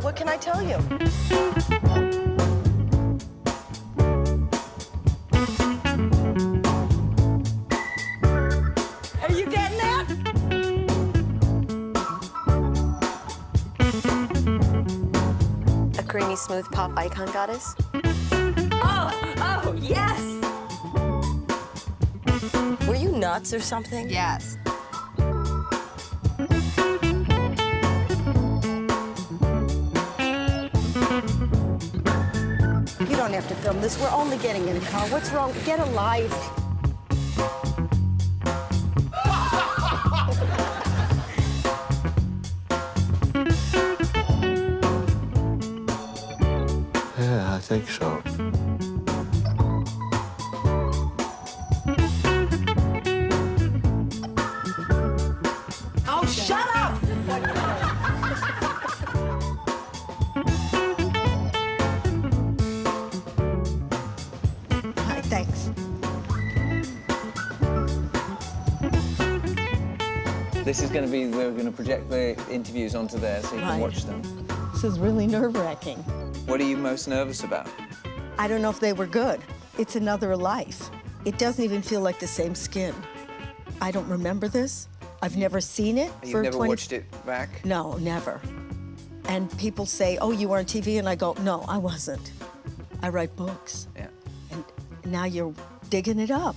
What can I tell you? Are you getting that? A creamy, smooth pop icon goddess? Oh, yes! Were you nuts or something? Yes. You don't have to film this. We're only getting in a car. What's wrong? Get a life. Yeah, I think so. Oh, shut up! Hi, thanks. This is going to be, we're going to project the interviews onto there so you can Right. watch them. This is really nerve-wracking. What are you most nervous about? I don't know if they were good. It's another life. It doesn't even feel like the same skin. I don't remember this. I've never seen it. You've never watched it back? No, never. And people say, oh, you were on TV, and I go, no, I wasn't. I write books. Yeah. And now you're digging it up.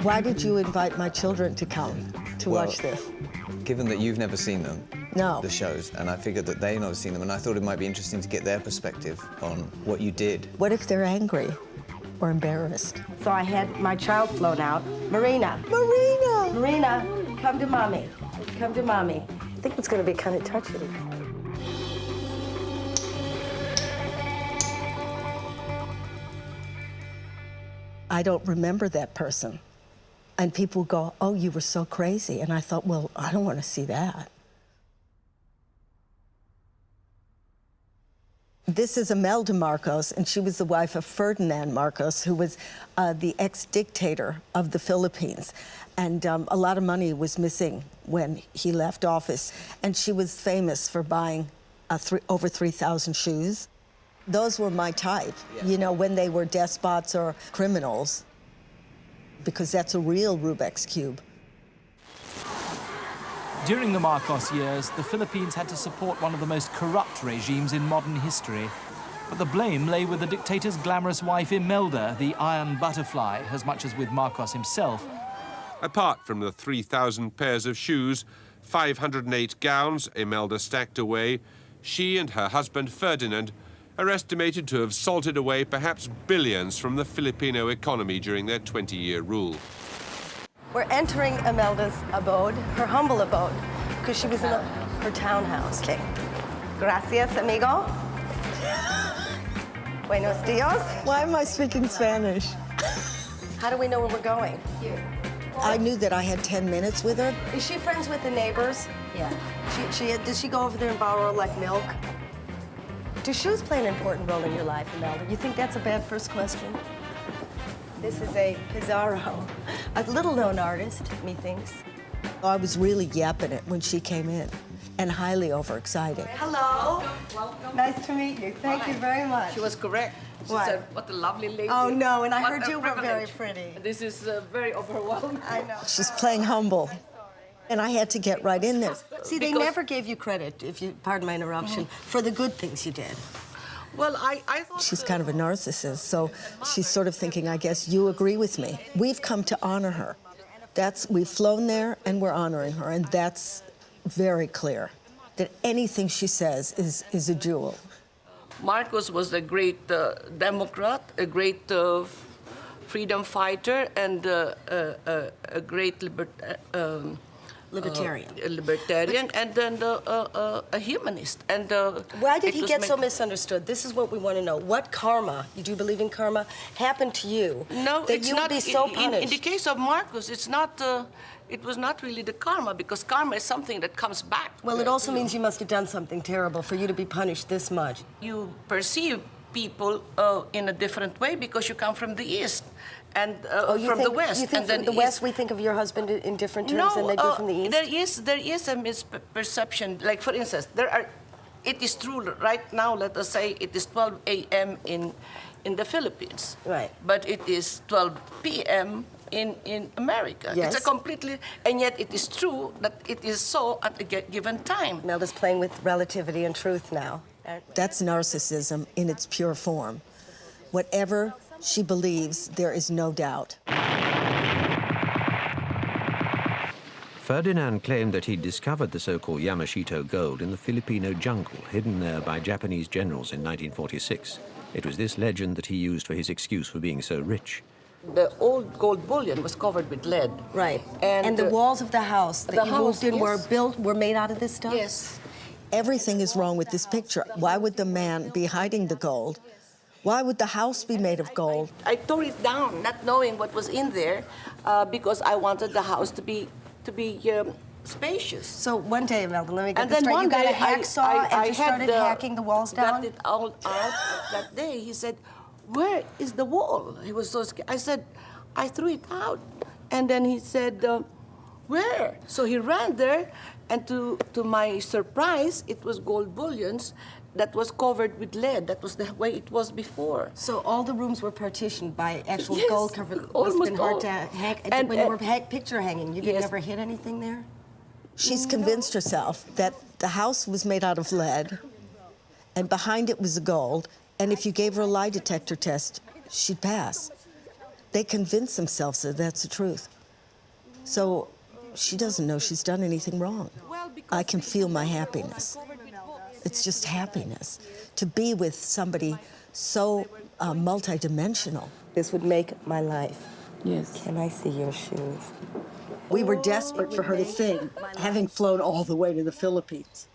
Why did you invite my children to come to watch this? Given that you've never seen them, No. the shows, and I figured that they've never seen them, and I thought it might be interesting to get their perspective on what you did. What if they're angry or embarrassed? So I had my child flown out. Marina, Marina! Marina, come to mommy. Come to mommy. I think it's going to be kind of touchy. I don't remember that person. And people go, oh, you were so crazy. And I thought, well, I don't want to see that. This is Imelda Marcos, and she was the wife of Ferdinand Marcos, who was the ex-dictator of the Philippines. And a lot of money was missing when he left office. And she was famous for buying over 3,000 shoes. Those were my type, you know, when they were despots or criminals, because that's a real Rubik's Cube. During the Marcos years, the Philippines had to support one of the most corrupt regimes in modern history. But the blame lay with the dictator's glamorous wife, Imelda, the iron butterfly, as much as with Marcos himself. Apart from the 3,000 pairs of shoes, 508 gowns Imelda stacked away, she and her husband, Ferdinand, are estimated to have salted away perhaps billions from the Filipino economy during their 20-year rule. We're entering Imelda's abode, her humble abode, because she was in her townhouse. Okay. Gracias, amigo. Buenos dias. Why am I speaking Spanish? How do we know where we're going? Here. I knew that I had 10 minutes with her. Is she friends with the neighbors? Yeah. Does she go over there and borrow, like, milk? Do shoes play an important role in your life, Imelda? You think that's a bad first question? This is a Pizarro, a little-known artist, methinks. I was really yapping it when she came in, and highly overexcited. Hello. Welcome. Nice to meet you. Thank you very much. She was correct. She What? said, what a lovely lady. Oh, no, and I What heard a you were very privilege. pretty. This is very overwhelming. I know. She's playing humble. And I had to get right in there. See, they Because- never gave you credit, if you pardon my interruption, for the good things you did. Well, I thought... She's kind of a narcissist, so she's sort of thinking, I guess you agree with me. We've come to honor her. We've flown there and we're honoring her, and that's very clear, that anything she says is a jewel. Marcos was a great Democrat, a great freedom fighter, and a great Libertarian. A libertarian, and then a humanist. And Why did it he was get so made- misunderstood? This is what we want to know. What karma, you do believe in karma, happened to you No, that it's you not. would be so in punished? the case of Marcos, it's not. It was not really the karma, because karma is something that comes back. Well, it also means you must have done something terrible for you to be punished this much. You perceive people in a different way because you come from the East and You from think, the West. You think and then from the West we think of your husband in different terms than they do from the East? there is a misperception. Like, for instance, it is true right now, let us say it is 12 a.m. in the Philippines. Right. But it is 12 p.m. in America. Yes. It's a completely, and yet it is true that it is so at a given time. Melda's playing with relativity and truth now. That's narcissism in its pure form. Whatever she believes, there is no doubt. Ferdinand claimed that he'd discovered the so-called Yamashito gold in the Filipino jungle, hidden there by Japanese generals in 1946. It was this legend that he used for his excuse for being so rich. The old gold bullion was covered with lead. Right. And the walls of the house that the you moved in house, yes. were made out of this stuff? Yes. Everything is wrong with this picture. Why would the man be hiding the gold? Why would the house be made of gold? I tore it down, not knowing what was in there, because I wanted the house to be spacious. So one day, Melda, let me get And this then straight. one You got day, a hacksaw and just started hacking the walls down? Got it all out that day. He said, "Where is the wall?" He was so scared. I said, "I threw it out." And then he said, "Where?" So he ran there, and to my surprise, it was gold bullions that was covered with lead. That was the way it was before. So all the rooms were partitioned by actual Yes, gold covered. Must have almost been hard all. to hack. And- when you were picture hanging, you didn't Yes. ever hit anything there? She's convinced herself that the house was made out of lead, and behind it was the gold, and if you gave her a lie detector test, she'd pass. They convince themselves that that's the truth. So she doesn't know she's done anything wrong. I can feel my happiness. It's just happiness to be with somebody so multidimensional. This would make my life. Yes. Can I see your shoes? We were desperate for her to sing, having flown all the way to the Philippines.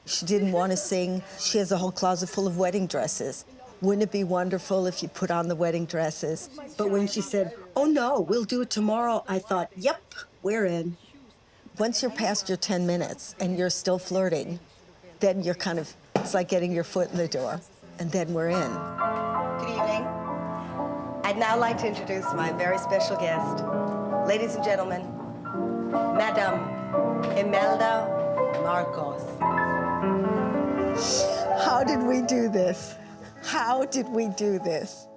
She didn't want to sing. She has a whole closet full of wedding dresses. Wouldn't it be wonderful if you put on the wedding dresses? But when she said, "Oh no, we'll do it tomorrow," I thought, "Yep, we're in." Once you're past your 10 minutes and you're still flirting, then you're kind of, it's like getting your foot in the door, and then we're in. Good evening. I'd now like to introduce my very special guest. Ladies and gentlemen, Madame Imelda Marcos. How did we do this? How did we do this?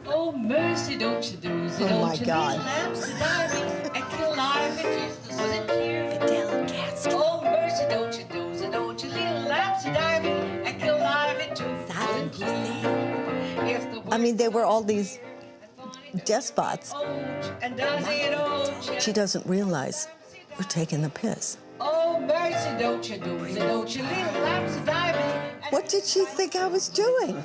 Oh, mercy, don't you do it? Oh, my God. Oh, mercy, don't you do it? Don't you little lapsy diving and kill live it too? I mean, there were all these despots. And does it all? She doesn't realize we're taking the piss. Oh, mercy, don't you do it? Don't you little lapsy diving What did she think I was doing?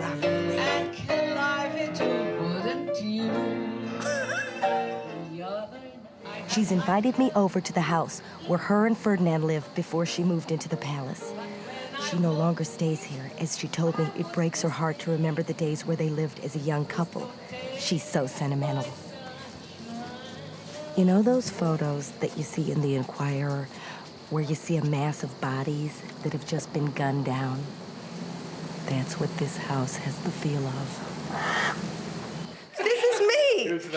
and kill live it too? Wouldn't you? She's invited me over to the house where her and Ferdinand lived before she moved into the palace. She no longer stays here. As she told me, it breaks her heart to remember the days where they lived as a young couple. She's so sentimental. You know those photos that you see in the Inquirer where you see a mass of bodies that have just been gunned down? That's what this house has the feel of. This is me!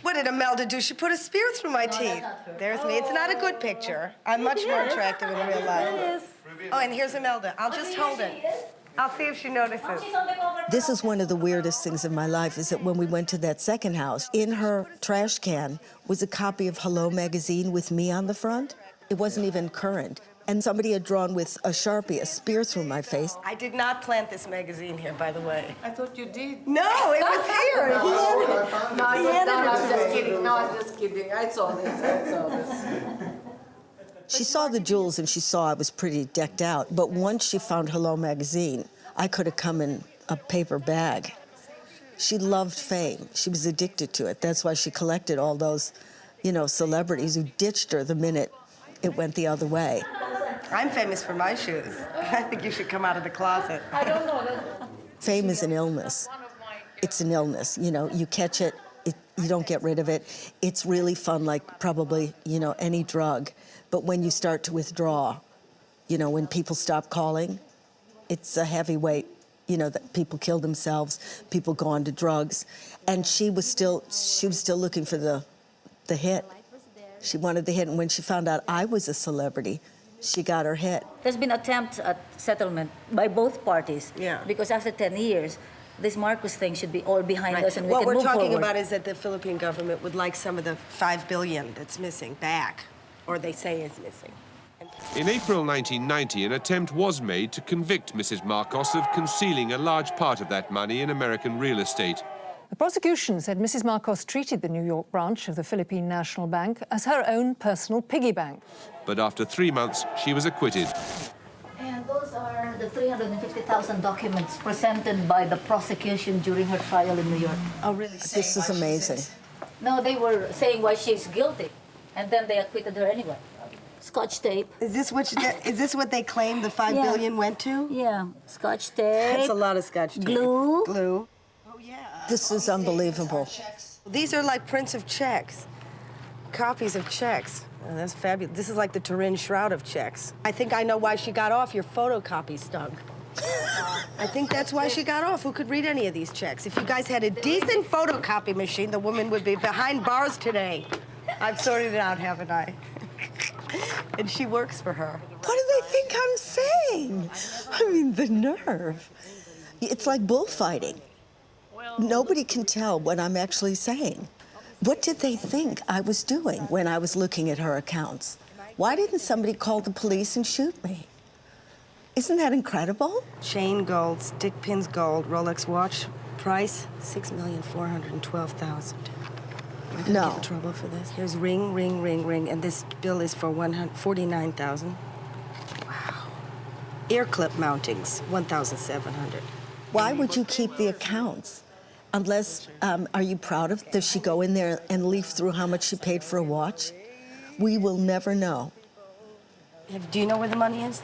What did Imelda do? She put a spear through my teeth. There's me. It's not a good picture. I'm much more attractive in real life. Oh, and here's Imelda. I'll just hold it. I'll see if she notices. This is one of the weirdest things in my life, is that when we went to that second house, in her trash can was a copy of Hello magazine with me on the front. It wasn't even current. And somebody had drawn with a Sharpie a spear through my face. I did not plant this magazine here, by the way. I thought you did. No, it was here. He handed it. No, He handed I'm it to just me. kidding. No, I'm just kidding. I saw this. She saw the jewels and she saw I was pretty decked out. But once she found Hello magazine, I could have come in a paper bag. She loved fame. She was addicted to it. That's why she collected all those celebrities who ditched her the minute it went the other way. I'm famous for my shoes. I think you should come out of the closet. Fame is an illness. It's an illness. You catch it, you don't get rid of it. It's really fun, like probably, any drug. But when you start to withdraw, when people stop calling, it's a heavy weight. That people kill themselves, people go on to drugs. And she was still looking for the hit. She wanted the hit, and when she found out I was a celebrity, she got her hit. There's been attempts at settlement by both parties. Yeah. Because after 10 years, this Marcos thing should be all behind us and we what can we're move talking forward. about is that the Philippine government would like some of the $5 billion that's missing back, or they say is missing. In April 1990, an attempt was made to convict Mrs. Marcos of concealing a large part of that money in American real estate. The prosecution said Mrs. Marcos treated the New York branch of the Philippine National Bank as her own personal piggy bank. But after 3 months, she was acquitted. And those are the 350,000 documents presented by the prosecution during her trial in New York. Oh, really? This is amazing. No, they were saying why she's guilty, and then they acquitted her anyway. Scotch tape. Is this what they claim the $5 billion went to? Yeah, Scotch tape. That's a lot of Scotch tape. Glue. Glue. This is unbelievable. These are like prints of checks, copies of checks. Oh, that's fabulous. This is like the Turin shroud of checks. I think I know why she got off. Your photocopy stunk. I think that's why she got off. Who could read any of these checks? If you guys had a decent photocopy machine, the woman would be behind bars today. I've sorted it out, haven't I? And she works for her. What do they think I'm saying? I mean, the nerve. It's like bullfighting. Nobody can tell what I'm actually saying. What did they think I was doing when I was looking at her accounts? Why didn't somebody call the police and shoot me? Isn't that incredible? Chain gold, stick pins gold, Rolex watch, price $6,412,000. Am I gonna get in trouble for this? Here's ring, ring, ring, ring, and this bill is for $149,000. Wow. Ear clip mountings, $1,700. Why would you keep the accounts? Unless, are you proud of? Does she go in there and leaf through how much she paid for a watch? We will never know. Do you know where the money is?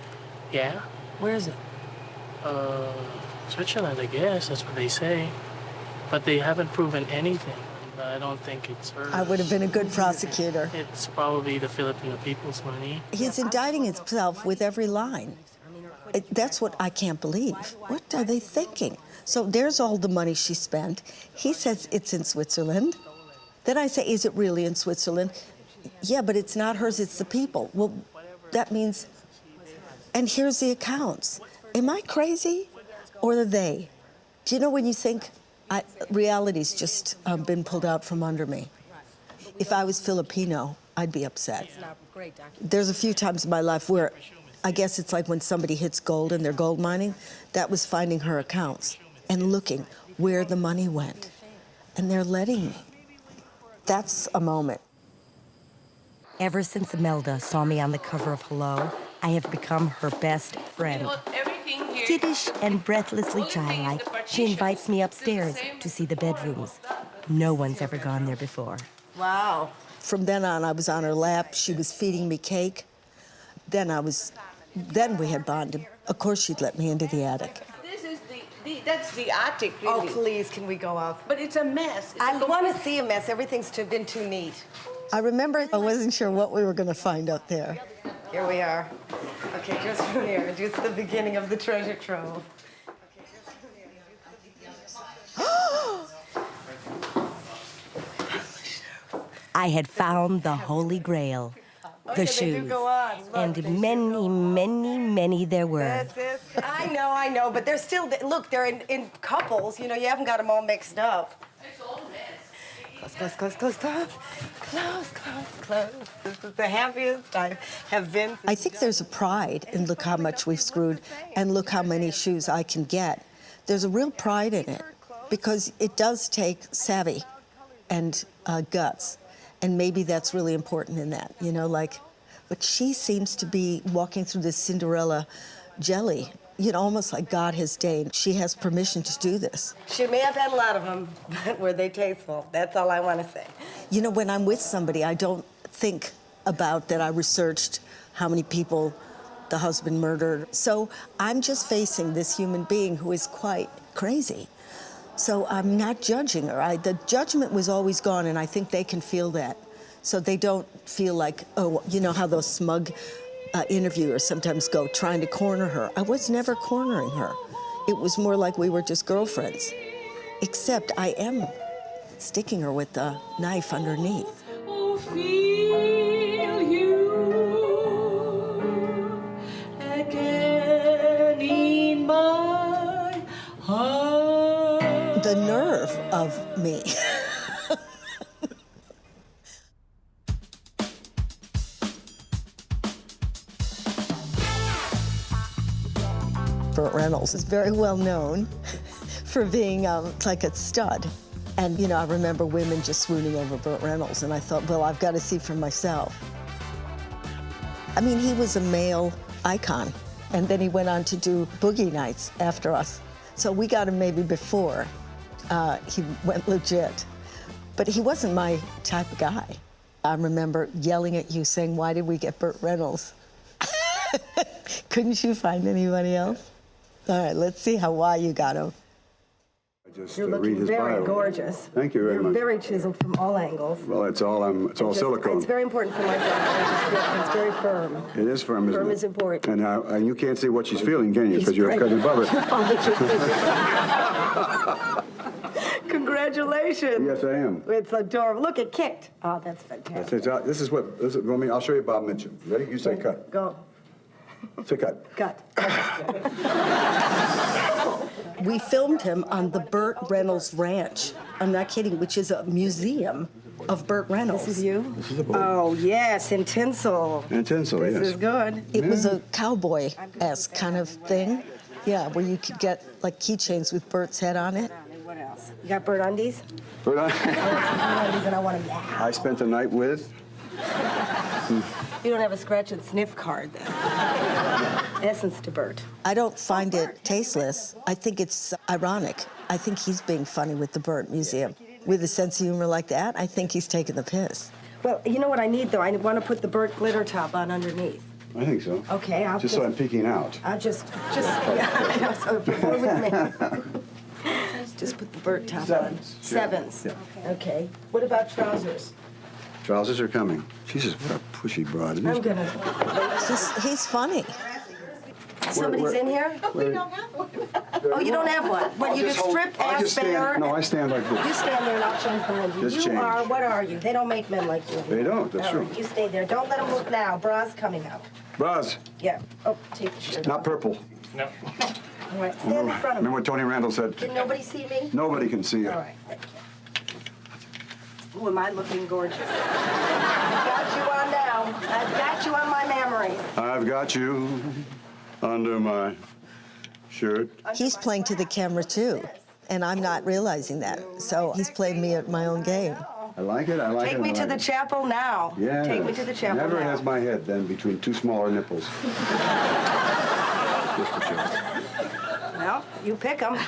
Yeah. Where is it? Switzerland, I guess. That's what they say. But they haven't proven anything. I don't think it's her. I would have been a good prosecutor. It's probably the Filipino people's money. He's indicting himself with every line. That's what I can't believe. What are they thinking? So there's all the money she spent. He says it's in Switzerland. Then I say, is it really in Switzerland? Yeah, but it's not hers, it's the people. Well, that means, and here's the accounts. Am I crazy or are they? Do you know when you think reality's just been pulled out from under me? If I was Filipino, I'd be upset. There's a few times in my life where I guess it's like when somebody hits gold and they're gold mining. That was finding her accounts and looking where the money went. And they're letting me. That's a moment. Ever since Imelda saw me on the cover of Hello, I have become her best friend. Kiddish and breathlessly childlike, she invites me upstairs to see the bedrooms. No one's ever gone there before. Wow. From then on, I was on her lap. She was feeding me cake. Then we had bonded. Of course, she'd let me into the attic. This is that's the attic, really. Oh, please, can we go up? But it's a mess. I want to see a mess. Everything's been too neat. I remember I wasn't sure what we were going to find up there. Here we are. Okay, just from here, just the beginning of the treasure trove. I had found the Holy Grail, the yeah, shoes. They do go on. Look, and many, many, many there were. I know, but they're still, look, they're in couples. You know, you haven't got them all mixed up. Close, close, close, close, close, close, close. This is the happiest I have been. I think there's a pride in look how much we've screwed and look how many shoes I can get. There's a real pride in it because it does take savvy and guts. And maybe that's really important in that, you know, like, but she seems to be walking through this Cinderella jelly you know, almost like God has deigned. She has permission to do this. She may have had a lot of them, but were they tasteful? That's all I want to say. You know, when I'm with somebody, I don't think about that I researched how many people the husband murdered. So I'm just facing this human being who is quite crazy. So I'm not judging her. The judgment was always gone, and I think they can feel that. So they don't feel like, oh, you know how those smug interviewers sometimes go trying to corner her. I was never cornering her. It was more like we were just girlfriends. Except I am sticking her with the knife underneath. Oh, feel you again in my heart. The nerve of me. Burt Reynolds is very well known for being like a stud. And, you know, I remember women just swooning over Burt Reynolds, and I thought, well, I've got to see for myself. I mean, he was a male icon, and then he went on to do Boogie Nights after us. So we got him maybe before he went legit. But he wasn't my type of guy. I remember yelling at you saying, why did we get Burt Reynolds? Couldn't you find anybody else? All right, let's see why you got him. Just You're read looking his very bio. gorgeous. Thank you very You're much. very chiseled from all angles. Well, it's all silicone. It's very important for my job. It's very firm. It is firm, isn't it? Firm is important. And you can't see what she's feeling, can you? Because you're cutting above it. Congratulations. Yes, I am. It's adorable. Look, it kicked. Oh, that's fantastic. This is Romy, I'll show you Bob Mitchell. Ready? You say cut. Go. Say cut. Cut. We filmed him on the Burt Reynolds Ranch. I'm not kidding, which is a museum of Burt Reynolds. This is you? This is a boy. Oh, yes, in tinsel. In tinsel, yes. This is good. It was a cowboy-esque kind of thing. Yeah, where you could get like keychains with Burt's head on it. What else? You got Burt undies? Burt Burt undies, and I want them now. I spent the night with. You don't have a scratch and sniff card, then. Essence to Burt. I don't find it tasteless. I think it's ironic. I think he's being funny with the Burt Museum. With a sense of humor like that, I think he's taking the piss. Well, you know what I need, though? I want to put the Burt glitter top on underneath. I think so. Okay, I'll Just so I'm peeking out. I'll just, yeah, I know, so if you're going with me. Just put the Burt top on. Sevens. Yeah. Okay. What about trousers? Trousers are coming. Jesus, what a pushy broad, isn't I'm she? gonna. He's funny. Somebody's in here? We don't have one. Oh, you don't have one? What, you just strip I'll ass just bare? stand. No, I stand like You this. stand there and I'll change behind you. Just You change. are, what are you? They don't make men like you. They don't, that's All true. right, you stay there. Don't let them look now. Bra's coming up. Bras, Yeah. Oh, take the shirt not off. purple. No. All right, stand in front of Remember me. what Tony Randall said? Can nobody see me? Nobody can see you. All right, thank you. Oh, am I looking gorgeous? I've got you on now. I've got you on my memories. I've got you under my shirt. He's playing to the camera too, and I'm not realizing that. So he's playing me at my own game. I like it, I like it. Take me I to like the it. chapel now. Yeah. Take me to the chapel Never now. has my head then between two smaller nipples. Just a joke. Well, you pick them.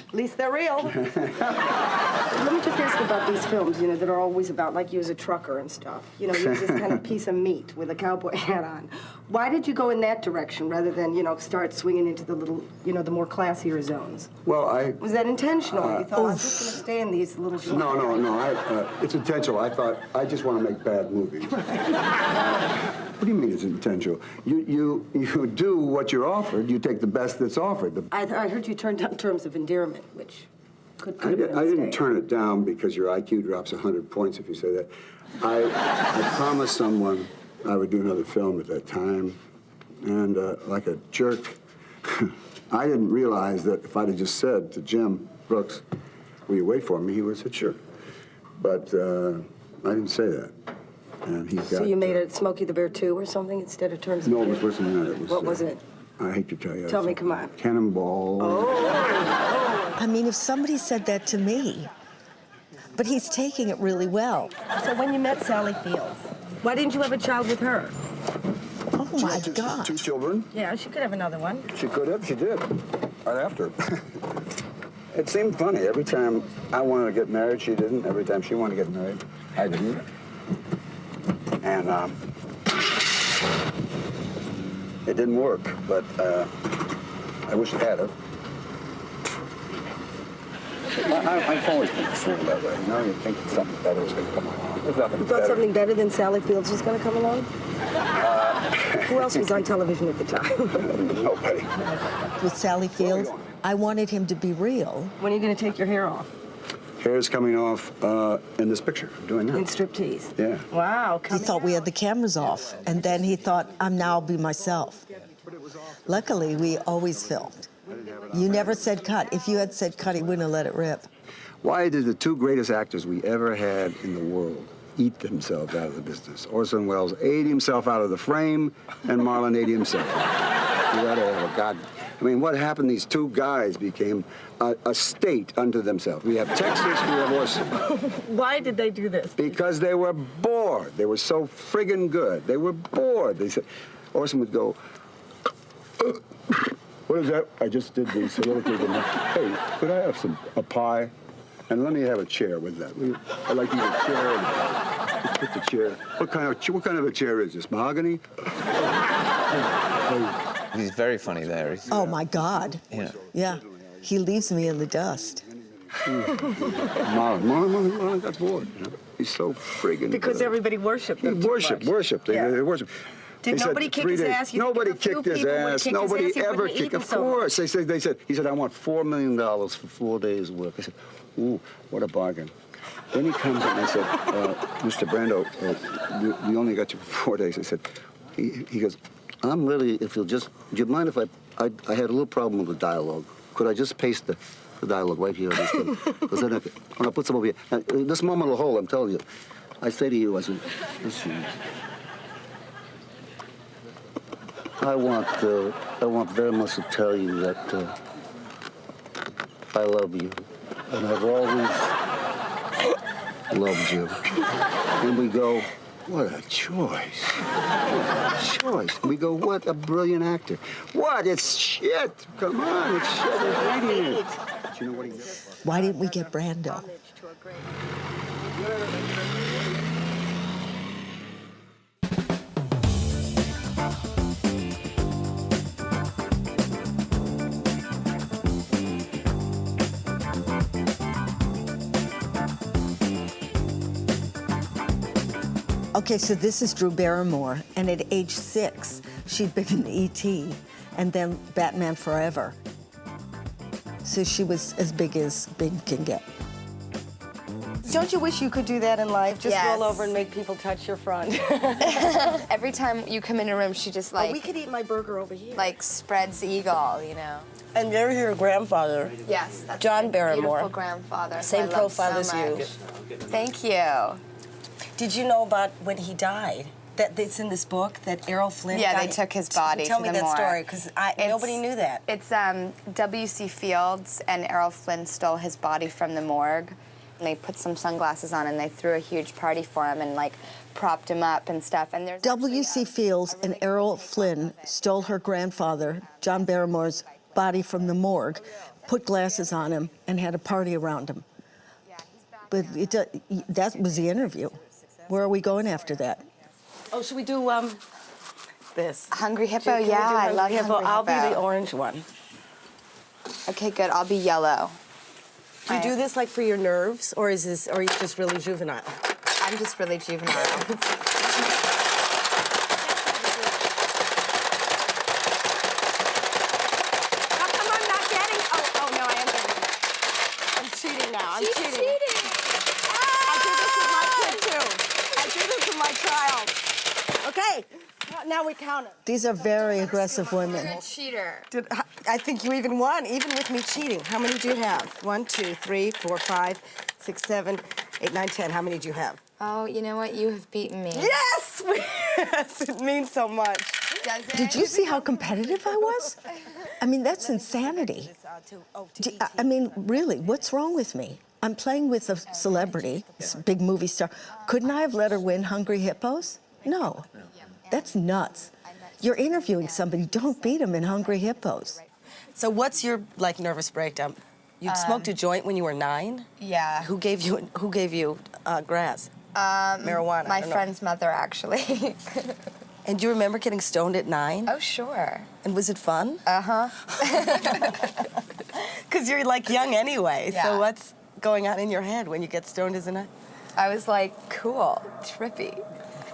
At least they're real. Let me just ask you about these films, you know, that are always about, like, you as a trucker and stuff. You know, you're this kind of piece of meat with a cowboy hat on. Why did you go in that direction rather than, you know, start swinging into the little, you know, the more classier zones? Well, Was that intentional? You thought, I'm just going to stay in these little... No. It's intentional. I thought, I just want to make bad movies. What do you mean it's intentional? You do what you're offered. You take the best that's offered. I heard you turned down Terms of Endearment, which could I have been a didn't mistake. turn it down because your IQ drops 100 points if you say that. I promised someone I would do another film at that time, and like a jerk, I didn't realize that if I'd have just said to Jim Brooks, will you wait for me, he would have said, sure. But I didn't say that. And he got... So you made it Smokey the Bear 2 or something instead of Terms of No, it Endearment? was worse than that. It was, What was it? I hate to tell you. Tell me, come on. Cannonball. I mean, if somebody said that to me, but he's taking it really well. So when you met Sally Fields, why didn't you have a child with her? Oh, Oh, my God. Two children. Yeah, she could have another one. She could have. She did. Right after. It seemed funny. Every time I wanted to get married, she didn't. Every time she wanted to get married, I didn't. And it didn't work, but I wish it had. I've always been fooled that way. You know, you think something better was going to come along. There's nothing You thought better. something better than Sally Fields was going to come along? Who else was on television at the time? Nobody. With Sally Fields, I wanted him to be real. When are you going to take your hair off? Hair's coming off in this picture. I'm doing that. In striptease? Yeah. Wow. He thought we had the cameras off, and then he thought, now I'll be myself. Luckily, we always filmed. You never said cut. If you had said cut, he wouldn't have let it rip. Why did the two greatest actors we ever had in the world eat themselves out of the business? Orson Welles ate himself out of the frame, and Marlon ate himself out. You gotta have a God. I mean, what happened? These two guys became a state unto themselves. We have Texas, we have Orson. Why did they do this? Because they were bored. They were so friggin' good. They were bored. They said, Orson would go, what is that? I just did the soliloquy. Hey, could I have a pie? And let me have a chair with that. I'd like to eat a chair. And put the chair. What kind of a chair is this? Mahogany? He's very funny there. Oh, my God. Yeah. Yeah. He leaves me in the dust. Marlon got bored. You know? He's so friggin' Because good. everybody worshipped him. Worship. They worship. Did nobody kick his ass? You Nobody think a few kicked his people would ass. kick his Nobody ass, he ever wouldn't eat kicked. him Of so course. They said, he said, I want $4 million for 4 days' work. I said, ooh, what a bargain. Then he comes in and I said, Mr. Brando, we only got you for 4 days. I said, he goes, I'm really, if you'll just, do you mind if I had a little problem with the dialogue. Could I just paste the dialogue right here on this thing? Because then when I put some over here, now, this moment will hold, I'm telling you. I say to you, I said, listen, I want very much to tell you that I love you, and I've always loved you. And we go, what a choice. What a choice. We go, what a brilliant actor. What? It's shit. Come on, it's shit. It's reading it. Do you know what he did? Why didn't we get Brando? Okay, so this is Drew Barrymore, and at age 6, she'd been in E.T. and then Batman Forever. So she was as big can get. Don't you wish you could do that in life? Just Yes. roll over and make people touch your front. Every time you come in a room, she just we could eat my burger over here. like spreads eagle, you know. And there's your grandfather. Yes, that's John my Barrymore. beautiful grandfather. Same who I love profile so as much. you. Thank you. Did you know about when he died? That it's in this book that Errol Flynn. Yeah, got they took his body Tell to me the that morgue. story, because nobody knew that. It's W.C. Fields and Errol Flynn stole his body from the morgue. And they put some sunglasses on and they threw a huge party for him and like propped him up and stuff. And there's W.C. Fields and Errol Flynn stole her grandfather, John Barrymore's, body from the morgue, put glasses on him, and had a party around him. But that was the interview. Where are we going after that? Oh, should we do this? Hungry Hippo, Can we do yeah, I love Hungry Hippo. Hungry I'll be Hippo. the orange one. Okay, good. I'll be yellow. Do you do this like for your nerves, or are you just really juvenile? I'm just really juvenile. How come I'm not getting? Oh no, I am getting it. I'm cheating now. I'm cheating. I did this with my kid too. I did this with my child. Okay, now we count it. These are very aggressive women. Cheater. I think you even won, even with me cheating. How many do you have? 1, 2, 3, 4, 5, 6, 7, 8, 9, 10. How many do you have? Oh, you know what? You have beaten me. Yes! Yes, it means so much. Does it? Did you see how competitive I was? I mean, that's insanity. I mean, really, what's wrong with me? I'm playing with a celebrity, this big movie star. Couldn't I have let her win Hungry Hippos? No. That's nuts. You're interviewing somebody. Don't beat them in Hungry Hippos. So what's your, like, nervous breakdown? You smoked a joint when you were 9? Yeah. Who gave you grass? Marijuana? My friend's mother, actually. And do you remember getting stoned at 9? Oh, sure. And was it fun? Uh-huh. Because you're, like, young anyway. Yeah. So what's going on in your head when you get stoned as a 9? I was like, cool, trippy,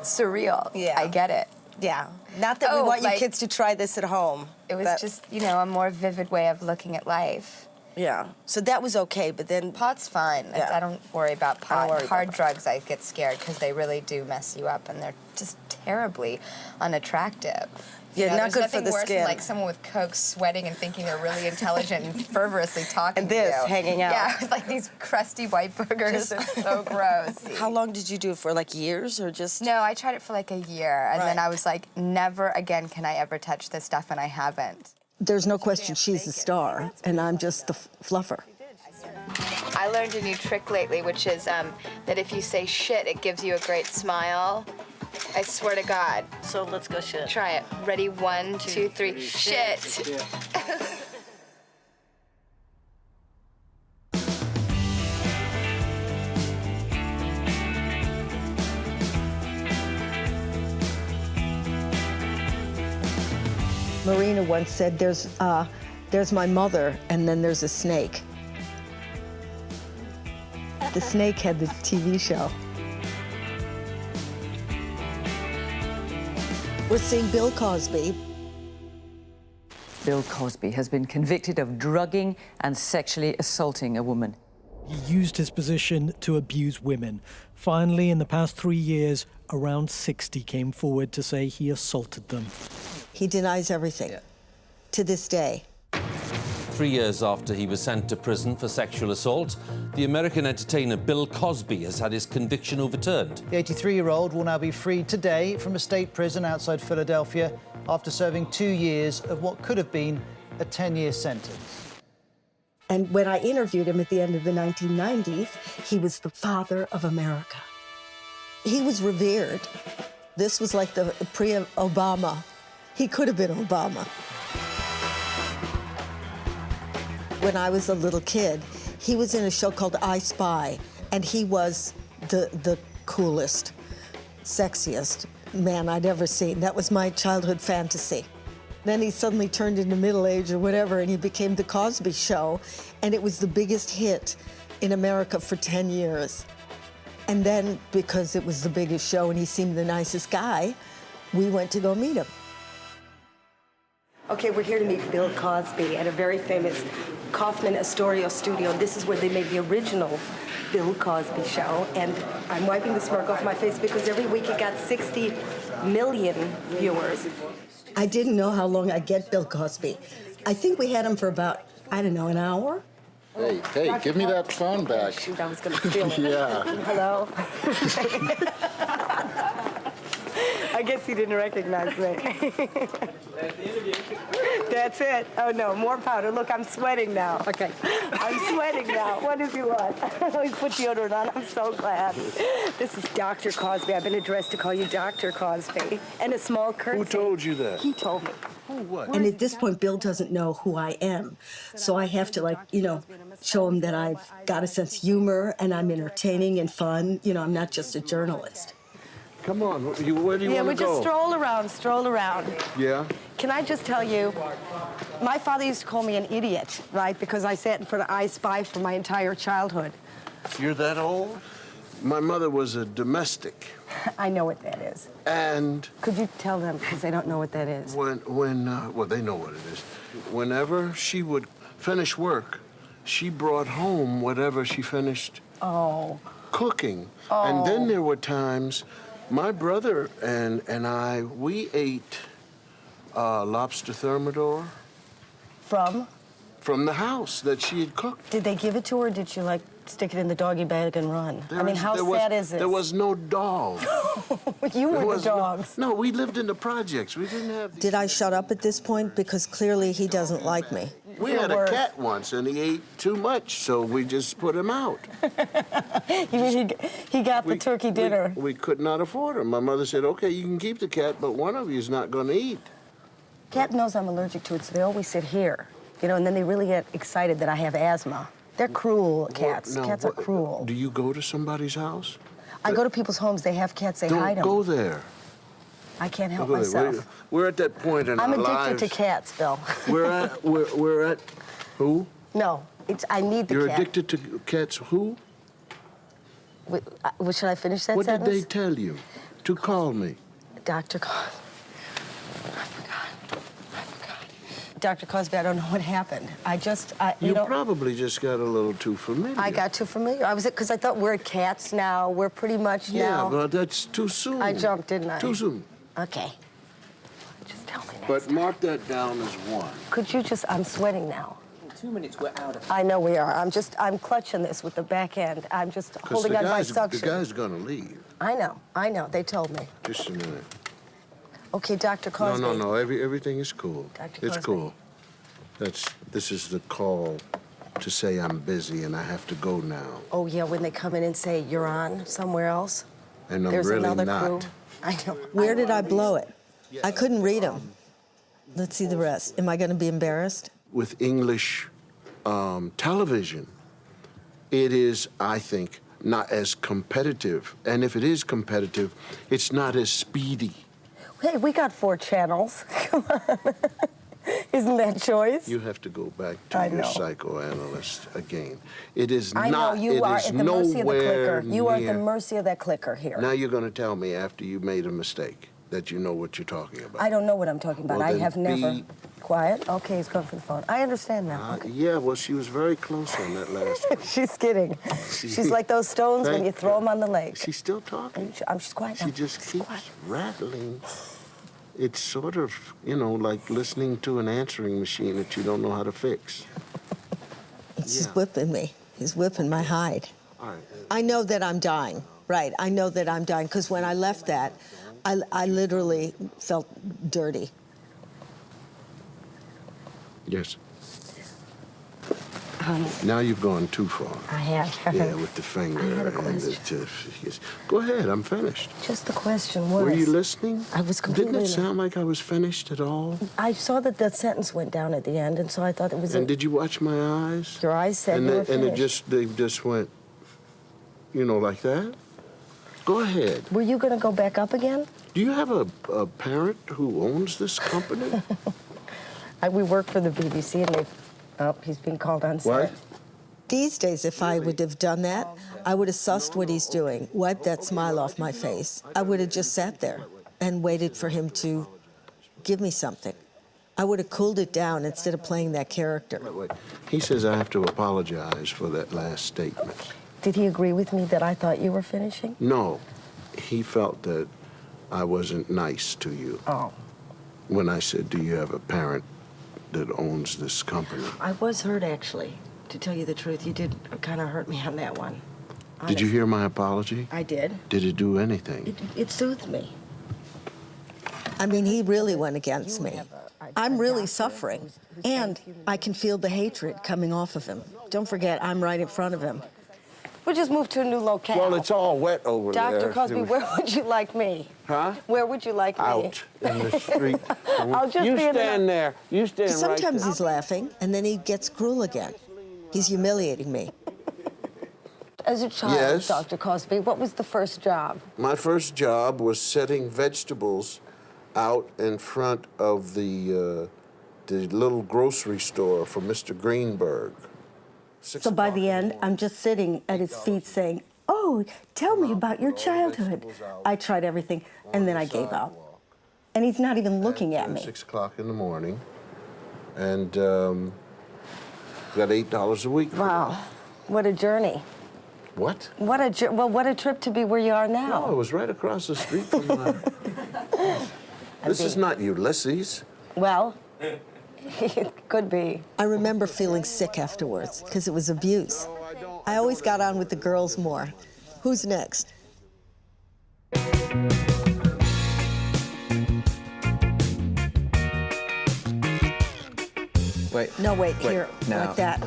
surreal. Yeah. I get it. Yeah. Not that we want you like, kids to try this at home. It was just, you know, a more vivid way of looking at life. Yeah. So that was okay, but then... Pot's fine. Yeah. I don't worry about pot. worry Hard about drugs, I get scared because they really do mess you up, and they're just terribly unattractive. Yeah, You know, not there's good for nothing the worse skin. Than, like, someone with coke sweating and thinking they're really intelligent and fervorously talking And to this, you. hanging out. Yeah, with, like, these crusty white boogers. It's so gross. How long did you do it for, like, years or just... No, I tried it for like a year, and then I was like, never again can I ever touch this stuff, and I haven't. There's no question she's a star, and I'm just the fluffer. I learned a new trick lately, which is that if you say shit, it gives you a great smile. I swear to God. So let's go shit. Try it. Ready? 1, 2, 3. Shit. Marina once said, there's my mother, and then there's a snake. The snake had the TV show. We're seeing Bill Cosby. Bill Cosby has been convicted of drugging and sexually assaulting a woman. He used his position to abuse women. Finally, in the past 3 years, around 60 came forward to say he assaulted them. He denies everything, to this day. 3 years after he was sent to prison for sexual assault, the American entertainer Bill Cosby has had his conviction overturned. The 83-year-old will now be freed today from a state prison outside Philadelphia after serving 2 years of what could have been a 10-year sentence. And when I interviewed him at the end of the 1990s, he was the father of America. He was revered. This was like the pre-Obama. He could have been Obama. When I was a little kid, he was in a show called I Spy, and he was the coolest, sexiest man I'd ever seen. That was my childhood fantasy. Then he suddenly turned into middle age or whatever, and he became The Cosby Show, and it was the biggest hit in America for 10 years. And then, because it was the biggest show and he seemed the nicest guy, we went to go meet him. Okay, we're here to meet Bill Cosby at a very famous Kaufman Astoria studio. This is where they made the original Bill Cosby Show, and I'm wiping the smirk off my face because every week it got 60 million viewers. I didn't know how long I'd get Bill Cosby. I think we had him for about, I don't know, an hour. Hey, give me that phone back. Shoot, I was going to steal it. Yeah. Hello? I guess he didn't recognize me. That's it. Oh, no, more powder. Look, I'm sweating now. Okay. I'm sweating now. What does he want? He's put deodorant on. I'm so glad. This is Dr. Cosby. I've been addressed to call you Dr. Cosby. And a small curtsy. Who told you that? He told me. And at this point, Bill doesn't know who I am. So I have to, like, show him that I've got a sense of humor and I'm entertaining and fun. I'm not just a journalist. Come on, where do you want to go? Yeah, we just stroll around. Yeah? Can I just tell you, my father used to call me an idiot, right? Because I sat in front of I Spy for my entire childhood. You're that old? My mother was a domestic. I know what that is. And could you tell them, because they don't know what that is? well, they know what it is. Whenever she would finish work, she brought home whatever she finished cooking. Oh. And then there were times my brother and I, we ate lobster thermidor. From the house that she had cooked. Did they give it to her, or did she, like, stick it in the doggy bag and run? How sad is this? There was no dog. You were the dogs. No, we lived in the projects. We didn't have... Did I shut up at this point? Because clearly he doesn't like me. We feel had worse. a cat once, and he ate too much, so we just put him out. You mean he got the turkey dinner? We could not afford him. My mother said, okay, you can keep the cat, but one of you is not going to eat. Cat knows I'm allergic to it, so they always sit here. You know, and then they really get excited that I have asthma. They're cruel, cats. Now, Cats are cruel. Do you go to somebody's house? I go to people's homes, they have cats, they Don't hide them. go there. I can't help Don't go there. myself. We're at that point in I'm our addicted lives. to cats, Bill. We're at who? No, I need the You're cat. addicted to cats who? Wait, should I finish that What sentence? did they tell you? To call me. Dr. Dr. Cosby, I don't know what happened. You probably just got a little too familiar. I got too familiar. Because I thought we're at cats now. We're pretty much Yeah, now. but that's too soon. I jumped, didn't I? Too soon. Okay. Just tell me. But mark that down as one. Could you just, I'm sweating now. In 2 minutes, we're out of I know we are. I'm clutching this with the back end. I'm just holding on by suction. The guy's gonna leave. I know. They told me. Just a minute. Okay, Dr. Cosby. No. Everything is cool. Dr. It's Cosby. cool. This is the call to say I'm busy and I have to go now. Oh, yeah, when they come in and say, you're on somewhere else? And I'm There's really another not. crew. I know. Where did I blow it? I couldn't read them. Let's see the rest. Am I going to be embarrassed? With English television, it is, I think, not as competitive. And if it is competitive, it's not as speedy. Hey, we got 4 channels. Come on. Isn't that choice? You have to go back to I your know. psychoanalyst again. It is I not. know you are at the mercy of the clicker. You are at the near- mercy of that clicker here. Now you're going to tell me after you made a mistake that you know what you're talking about. I don't know what I'm talking about. Well, I then have never. be- Quiet? Okay, he's going for the phone. I understand now. Yeah, well, she was very close on that last one. She's kidding. She's like those stones when Thank you throw them on the lake. She's still talking. She's quiet now. She just keeps rattling. It's sort of, like listening to an answering machine that you don't know how to fix. He's whipping me. He's whipping my hide. All right. I know that I'm dying. Right. I know that I'm dying because when I left that, I literally felt dirty. Yes. Now you've gone too far. I have. Yeah, with the finger. I had a and question. yes. Go ahead, I'm finished. Just the question was. Were you listening? I was completely. Didn't it sound like I was finished at all? I saw that that sentence went down at the end, and so I thought it was. And did you watch my eyes? Your eyes said and you were and finished. they just went, like that? Go ahead. Were you going to go back up again? Do you have a parent who owns this company? We work for the BBC, and he's being called on set. What? These days, if I would have done that, I would have sussed what he's doing, wiped that smile off my face. I would have just sat there and waited for him to give me something. I would have cooled it down instead of playing that character. Wait. He says I have to apologize for that last statement. Did he agree with me that I thought you were finishing? No. He felt that I wasn't nice to you. Oh. When I said, do you have a parent that owns this company? I was hurt, actually. To tell you the truth, you did kind of hurt me on that one. Did you hear my apology? I did. Did it do anything? It soothed me. I mean, he really went against me. I'm really suffering, and I can feel the hatred coming off of him. Don't forget, I'm right in front of him. We'll just move to a new locale. Well, it's all wet over there. Dr. Cosby, where would you like me? Huh? Where would you like me? Out in the street. I'll just you be in the- stand there. You stand right there. Sometimes he's laughing, and then he gets cruel again. He's humiliating me. As a child, Yes. Dr. Cosby, what was the first job? My first job was setting vegetables out in front of the little grocery store for Mr. Greenberg. So by the end, I'm just sitting at his feet saying, "Oh, tell me about your childhood." I tried everything, and then I gave up. And he's not even looking at me. 6 o'clock in the morning, and got $8 a week. Wow, what a journey. What? What a trip to be where you are now. No, it was right across the street from my... This is not Ulysses. Well, it could be. I remember feeling sick afterwards because it was abuse. I always got on with the girls more. Who's next? Wait. No, wait, Wait, here, now. like that.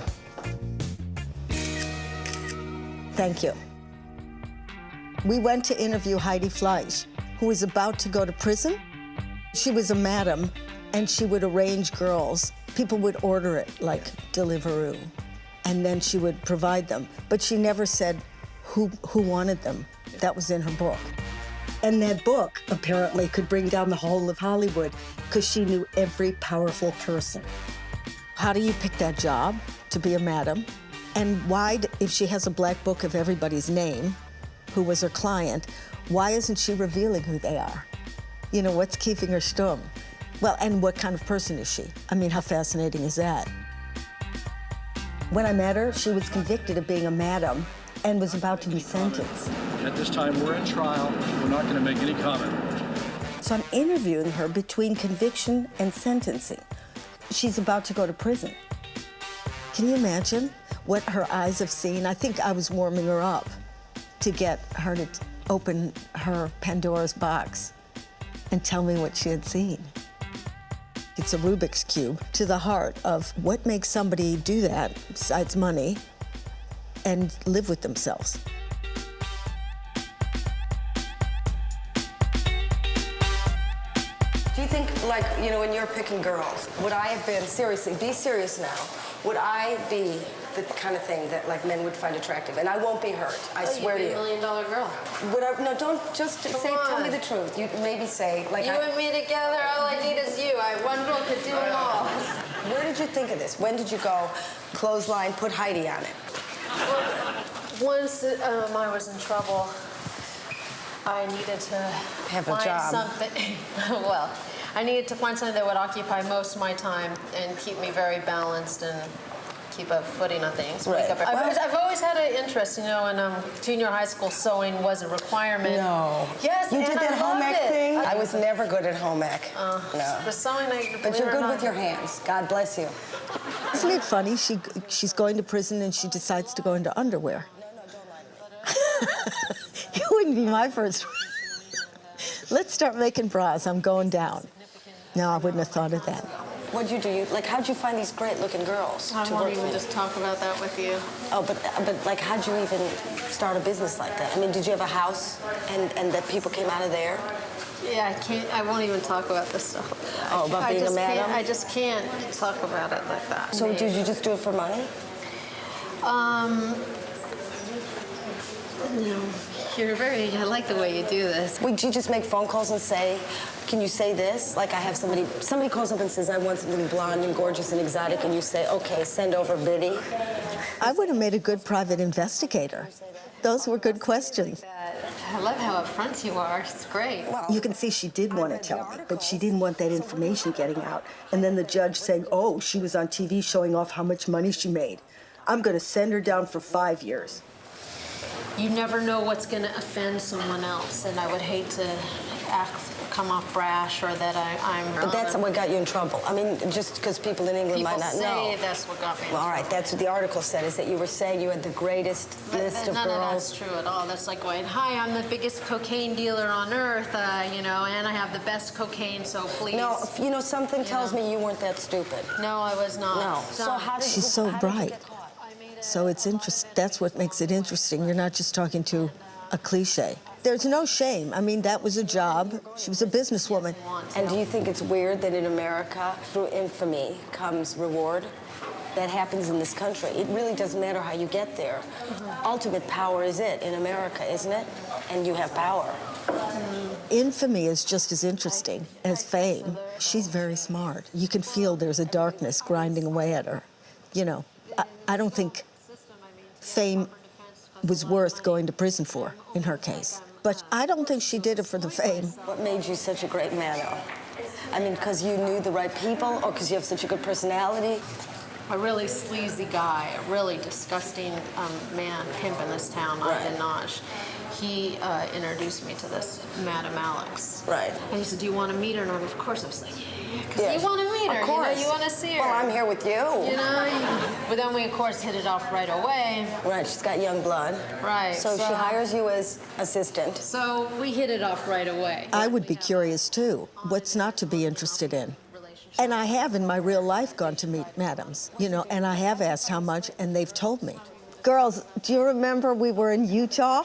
Thank you. We went to interview Heidi Fleisch, who was about to go to prison. She was a madam, and she would arrange girls. People would order it, like Deliveroo, and then she would provide them. But she never said who wanted them. That was in her book. And that book, apparently, could bring down the whole of Hollywood, because she knew every powerful person. How do you pick that job, to be a madam? And why, if she has a black book of everybody's name, who was her client, why isn't she revealing who they are? You know, what's keeping her stum? Well, and what kind of person is she? I mean, how fascinating is that? When I met her, she was convicted of being a madam and was about to be sentenced. At this time, we're in trial. We're not going to make any comment. So I'm interviewing her between conviction and sentencing. She's about to go to prison. Can you imagine what her eyes have seen? I think I was warming her up to get her to open her Pandora's box and tell me what she had seen. It's a Rubik's Cube to the heart of what makes somebody do that, besides money, and live with themselves. Do you think, like, you know, when you're picking girls, would I have been, seriously, be serious now, would I be the kind of thing that, like, men would find attractive? And I won't be hurt, I swear to you. You'd be $1 million girl. Would I, no, don't just Come say, tell me on. the truth. You maybe say, like, You and me together, all I need is you. One girl could do it all. Where did you think of this? When did you go, clothesline, put Heidi on it? Once I was in trouble, I needed to Have a find job. something. Well, I needed to find something that would occupy most of my time and keep me very balanced and keep a footing on things. Right. Wake up I've always had an interest, you know, in junior high school, sewing was a requirement. No. Yes, You and did I that loved home ec it. thing? I was never good at home ec. No. The sewing, But you're good with your hands. God bless you. Isn't it funny? She's going to prison and she decides to go into underwear. It wouldn't be my first. Let's start making bras. I'm going down. No, I wouldn't have thought of that. What'd you do? Like, how'd you find these great-looking girls I to won't work even for? just talk about that with you. Oh, but like, how'd you even start a business like that? I mean, did you have a house and that people came out of there? Yeah, I won't even talk about this stuff. Oh, about being a madam? I just can't talk about it like that. So did you just do it for money? No, I like the way you do this. Would you just make phone calls and say, can you say this? Like I have somebody calls up and says, I want something blonde and gorgeous and exotic, and you say, okay, send over Biddy. I would have made a good private investigator. Those were good questions. I love how upfront you are. It's great. You can see she did want to tell me, but she didn't want that information getting out. And then the judge saying, oh, she was on TV showing off how much money she made. I'm going to send her down for 5 years. You never know what's going to offend someone else, and I would hate to come off brash or that I'm. But that's what got you in trouble. I mean, just because people in England might not know. People say that's what got me in Well, all right, trouble. that's what the article said, is that you were saying you had the greatest list of None of girls. that's true at all. That's like going, hi, I'm the biggest cocaine dealer on earth, you know, and I have the best cocaine, so please. No, you know, something tells me you weren't that stupid. No, I was not. No. So how did She's so bright. So it's interesting. That's what makes it interesting. You're not just talking to a cliche. There's no shame. I mean, that was a job. She was a businesswoman. And do you think it's weird that in America, through infamy comes reward? That happens in this country. It really doesn't matter how you get there. Ultimate power is it in America, isn't it? And you have power. Infamy is just as interesting as fame. She's very smart. You can feel there's a darkness grinding away at her. You know, I don't think fame was worth going to prison for in her case. But I don't think she did it for the fame. What made you such a great madam? I mean, because you knew the right people, or because you have such a good personality? A really sleazy guy, a really disgusting man, pimp in this town, Dinaj. He introduced me to this Madam Alex. Right. And he said, do you want to meet her? And of course I was like, yeah, because Yeah. you want to meet her. Of course. You know, you want to see her. Well, I'm here with you. You know, but then we, of course, hit it off right away. Right, she's got young blood. Right. So she hires you as assistant. So we hit it off right away. I would be curious, too. What's not to be interested in? And I have in my real life gone to meet madams, you know, and I have asked how much, and they've told me. Girls, do you remember we were in Utah,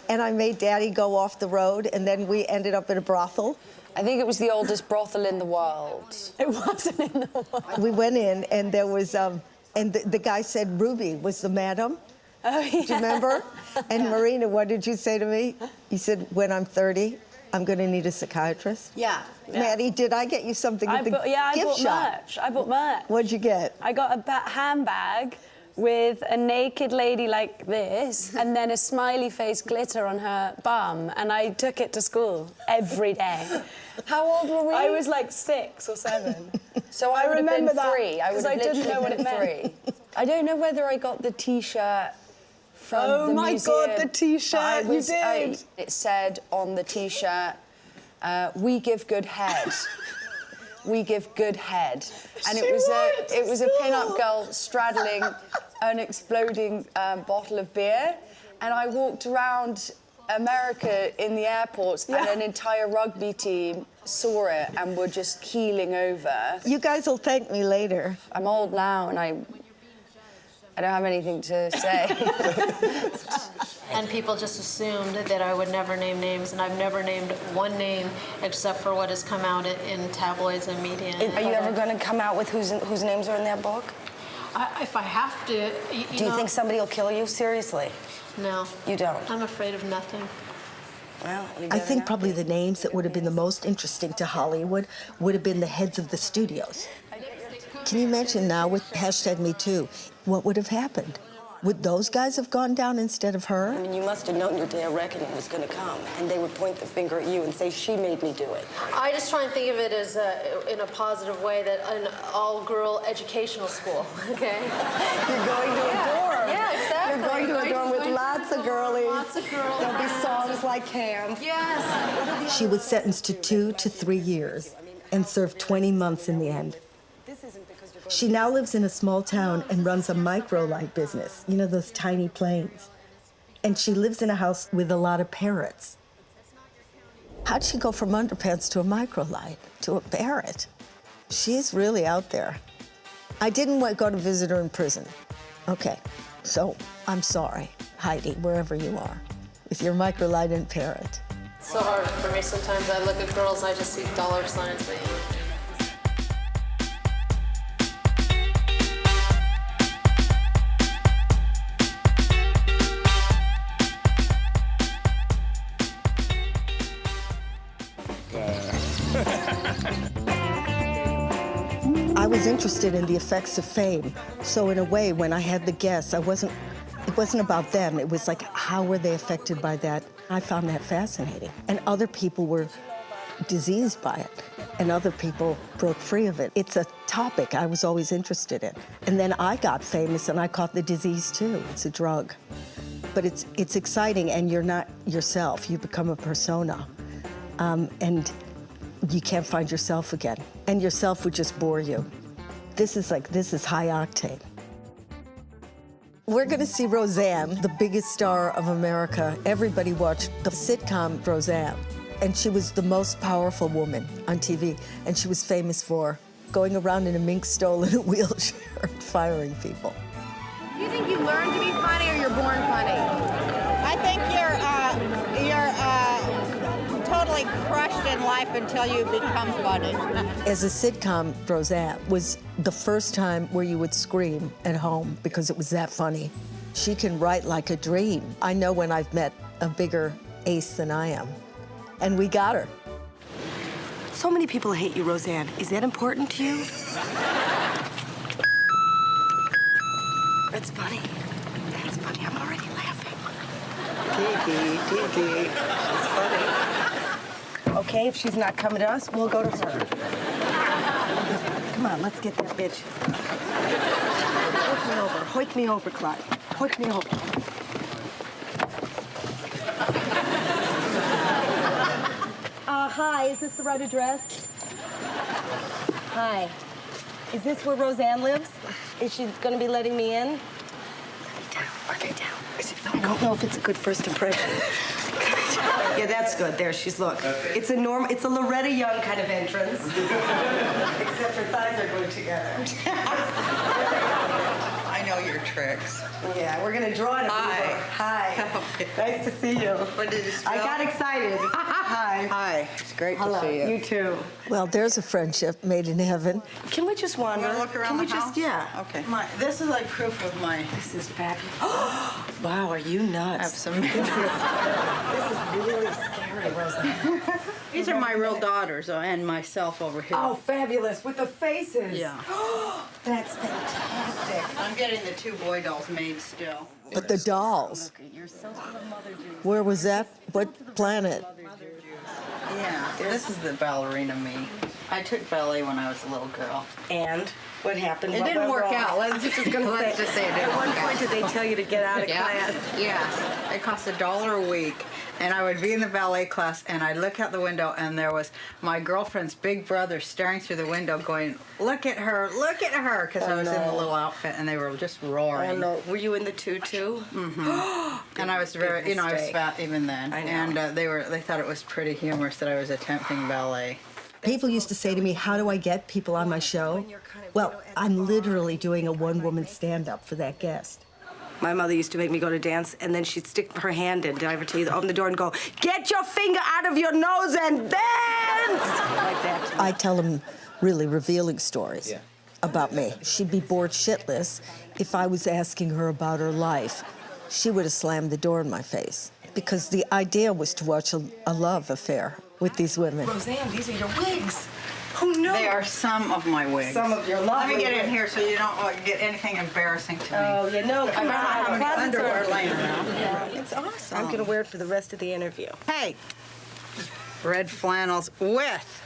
and I made Daddy go off the road, and then we ended up in a brothel? I think it was the oldest brothel in the world. It wasn't in the world. We went in, and there was, and the guy said Ruby was the madam. Oh, yeah. Do you remember? And Marina, what did you say to me? You said, when I'm 30, I'm going to need a psychiatrist. Yeah. Maddie, did I get you something at the gift I bought shop? merch. I bought merch. What'd you get? I got a handbag with a naked lady like this and then a smiley face glitter on her bum, and I took it to school every day. How old were we? I was like 6 or 7. So I would have been remember that, 3. I would 'cause have I didn't literally know what it been meant. 3. I don't know whether I got the T-shirt from Oh the my museum. God, the T-shirt, you did. It said on the T-shirt, "We give good head." We give good head, and it was a pin-up girl straddling an exploding bottle of beer, and I walked around America in the airports, and an entire rugby team saw it and were just keeling over. You guys will thank me later. I'm old now, and I don't have anything to say. And people just assumed that I would never name names, and I've never named one name except for what has come out in tabloids and media. Are you ever going to come out with whose names are in that book? If I have to, Do you think somebody will kill you? Seriously? No. You don't? I'm afraid of nothing. Well, I think probably the names that would have been the most interesting to Hollywood would have been the heads of the studios. Can you imagine now with #MeToo, what would have happened? Would those guys have gone down instead of her? I mean, you must have known your day of reckoning was going to come, and they would point the finger at you and say, she made me do it. I just try and think of it as in a positive way, that an all-girl educational school, okay? You're going to a dorm. Yeah, exactly. You're going to a dorm with lots of girlies. Lots of girls. There'll be songs like Cam. Yes. She was sentenced to 2 to 3 years and served 20 months in the end. She now lives in a small town and runs a microlight business, you know, those tiny planes. And she lives in a house with a lot of parrots. How'd she go from underpants to a microlight to a parrot? She's really out there. I didn't go to visit her in prison. Okay, so I'm sorry, Heidi, wherever you are, with your microlight and parrot. It's so hard for me sometimes. I look at girls and I just see dollar signs. But I was interested in the effects of fame. So in a way, when I had the guests, it wasn't about them. It was like, how were they affected by that? I found that fascinating. And other people were diseased by it, and other people broke free of it. It's a topic I was always interested in. And then I got famous, and I caught the disease too. It's a drug. But it's exciting, and you're not yourself. You become a persona. And you can't find yourself again. And yourself would just bore you. This is high octane. We're gonna see Roseanne, the biggest star of America. Everybody watched the sitcom Roseanne. And she was the most powerful woman on TV. And she was famous for going around in a mink stole in a wheelchair and firing people. You think you learn to be funny or you're born funny? I think you're totally crushed in life until you become funny. As a sitcom, Roseanne was the first time where you would scream at home because it was that funny. She can write like a dream. I know when I've met a bigger ace than I am. And we got her. So many people hate you, Roseanne. Is that important to you? That's funny. That's funny. I'm already laughing. Tee. She's funny. Okay, if she's not coming to us, we'll go to her. Come on, let's get that bitch. Hoik me over. Hoik me over, Clyde. Hoik me over. Hi, is this the right address? Hi. Is this where Roseanne lives? Is she gonna be letting me in? Let me down. I don't know if it's a good first impression. Yeah, that's good. There, she's look. It's a Loretta Young kind of entrance. Except her thighs are glued together. I know your tricks. Yeah, we're gonna draw it. Hi. Nice to see you. What did you I got excited. Hi. Hi. It's great Hello. to see you. You too. Well, there's a friendship made in heaven. Can we just wander? Wanna look around Can we the just, house? yeah. Okay. This is like proof of my. This is fabulous. Wow, are you nuts? Absolutely. This is really scary, Rosa. These are my real daughters and myself over here. Oh, fabulous. With the faces. Yeah. That's fantastic. I'm getting the 2 boy dolls made still. But the dolls, You're so full of Mother Juice. where was that? What planet? Yeah, this is the ballerina me. I took ballet when I was a little girl. And what happened? It What didn't went work wrong? out. Let's just say it didn't At one work out. point, did they tell you to get out of class? Yes. It cost $1 a week. And I would be in the ballet class, and I'd look out the window, and there was my girlfriend's big brother staring through the window going, look at her, because I was in the little outfit, and they were just roaring. Oh, no. Were you in the tutu? Mm-hmm. And I was very, I was fat even then. I know. And they thought it was pretty humorous that I was attempting ballet. People used to say to me, how do I get people on my show? Well, I'm literally doing a one-woman stand-up for that guest. My mother used to make me go to dance, and then she'd stick her hand in. Did I ever tell you? Open the door and go, get your finger out of your nose and dance! Like that. I tell them really revealing stories about me. She'd be bored shitless if I was asking her about her life. She would have slammed the door in my face because the idea was to watch a love affair with these women. Roseanne, these are your wigs. Who knew? They are some of my wigs. Some of your Let lovely me get in wigs. here so you don't get anything embarrassing to me. Oh, yeah, no, come on. I don't have any underwear laying around. Yeah. It's awesome. I'm gonna wear it for the rest of the interview. Hey, red flannels with.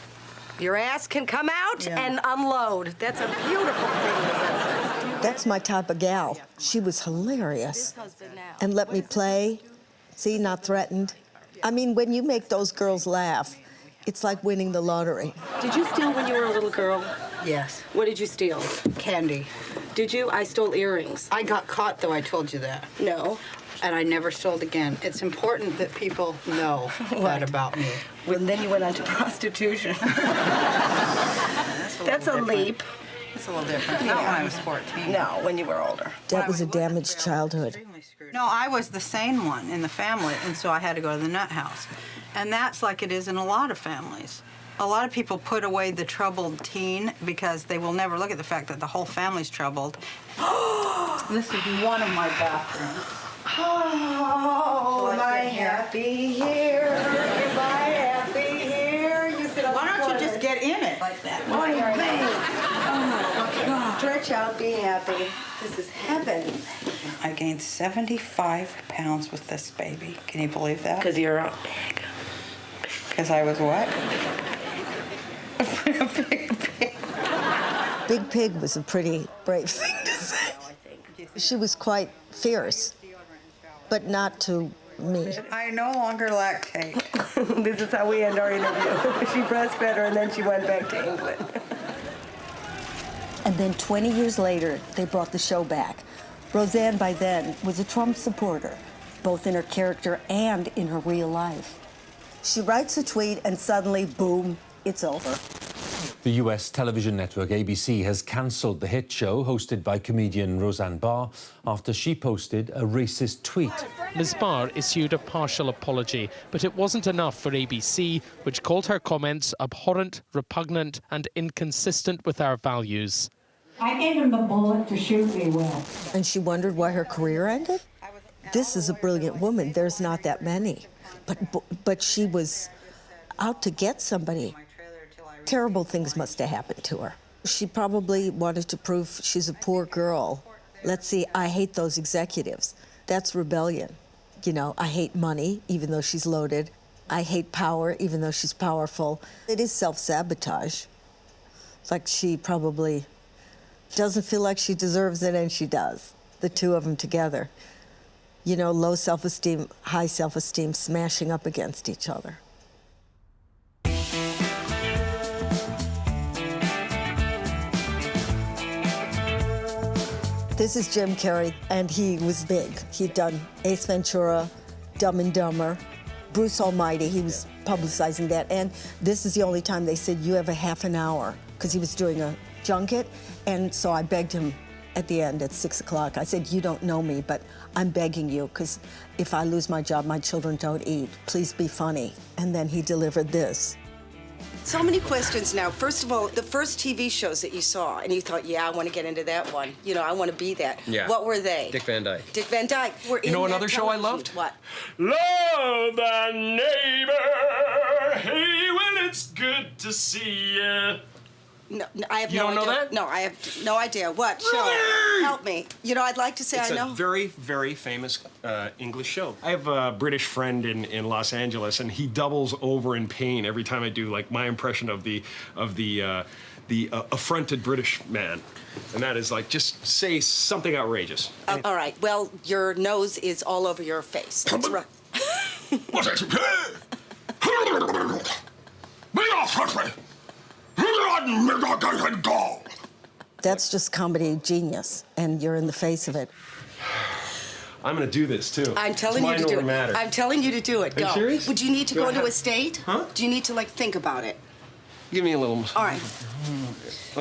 Your ass can come out and unload. That's a beautiful thing. That's my type of gal. She was hilarious and let me play. See, not threatened. I mean, when you make those girls laugh, it's like winning the lottery. Did you steal when you were a little girl? Yes. What did you steal? Candy. Did you? I stole earrings. I got caught, though, I told you that. No. And I never stole it again. It's important that people know that about me. Well, then you went on to prostitution. That's a leap. It's a little different. Not when I was 14. No, when you were older. That was a damaged childhood. No, I was the sane one in the family, and so I had to go to the nut house. And that's like it is in a lot of families. A lot of people put away the troubled teen because they will never look at the fact that the whole family's troubled. This is one of my bathrooms. Oh, my happy here. My happy here. You sit on Why the don't you corner. just get in it like that? Oh, my God. Stretch out, be happy. This is heaven. I gained 75 pounds with this baby. Can you believe that? Because you're a Because I was what? Big Pig was a pretty brave thing to say. She was quite fierce, but not to me. I no longer lactate. This is how we end our interview. She breastfed her and then she went back to England. And then 20 years later, they brought the show back. Roseanne, by then, was a Trump supporter, both in her character and in her real life. She writes a tweet and suddenly, boom, it's over. The US television network ABC has cancelled the hit show hosted by comedian Roseanne Barr after she posted a racist tweet. Ms. Barr issued a partial apology, but it wasn't enough for ABC, which called her comments abhorrent, repugnant and inconsistent with our values. I gave him the bullet to shoot me with. And she wondered why her career ended? This is a brilliant woman. There's not that many. But she was out to get somebody. Terrible things must have happened to her. She probably wanted to prove she's a poor girl. Let's see, I hate those executives. That's rebellion. You know, I hate money, even though she's loaded. I hate power, even though she's powerful. It is self-sabotage. It's like she probably doesn't feel like she deserves it, and she does. The two of them together. You know, low self-esteem, high self-esteem smashing up against each other. This is Jim Carrey, and he was big. He'd done Ace Ventura, Dumb and Dumber, Bruce Almighty, he was publicizing that. And this is the only time they said, you have a half an hour, because he was doing a junket. And so I begged him at the end at 6 o'clock. I said, you don't know me, but I'm begging you, because if I lose my job, my children don't eat. Please be funny. And then he delivered this. So many questions now. First of all, the first TV shows that you saw, and you thought, yeah, I want to get into that one. You know, I want to be that. Yeah. What were they? Dick Van Dyke. Dick Van Dyke. You know another show I loved? What? Love thy neighbor. Hey, well, it's good to see you. No, I have You no don't know idea. that? No, I have no idea. What show? Help me. You know, I'd like to say It's I know. a very, very famous English show. I have a British friend in Los Angeles, and he doubles over in pain every time I do like my impression of the affronted British man, and that is like just say something outrageous. All right. Well, your nose is all over your face. That's right. That's just comedy genius, and you're in the face of it. I'm gonna do this too. I'm telling you to do it. Matter. I'm telling you to do it. Are you Go. serious? Would you need to Go go into ahead. a state? Huh? Do you need to like think about it? Give me a little. All right.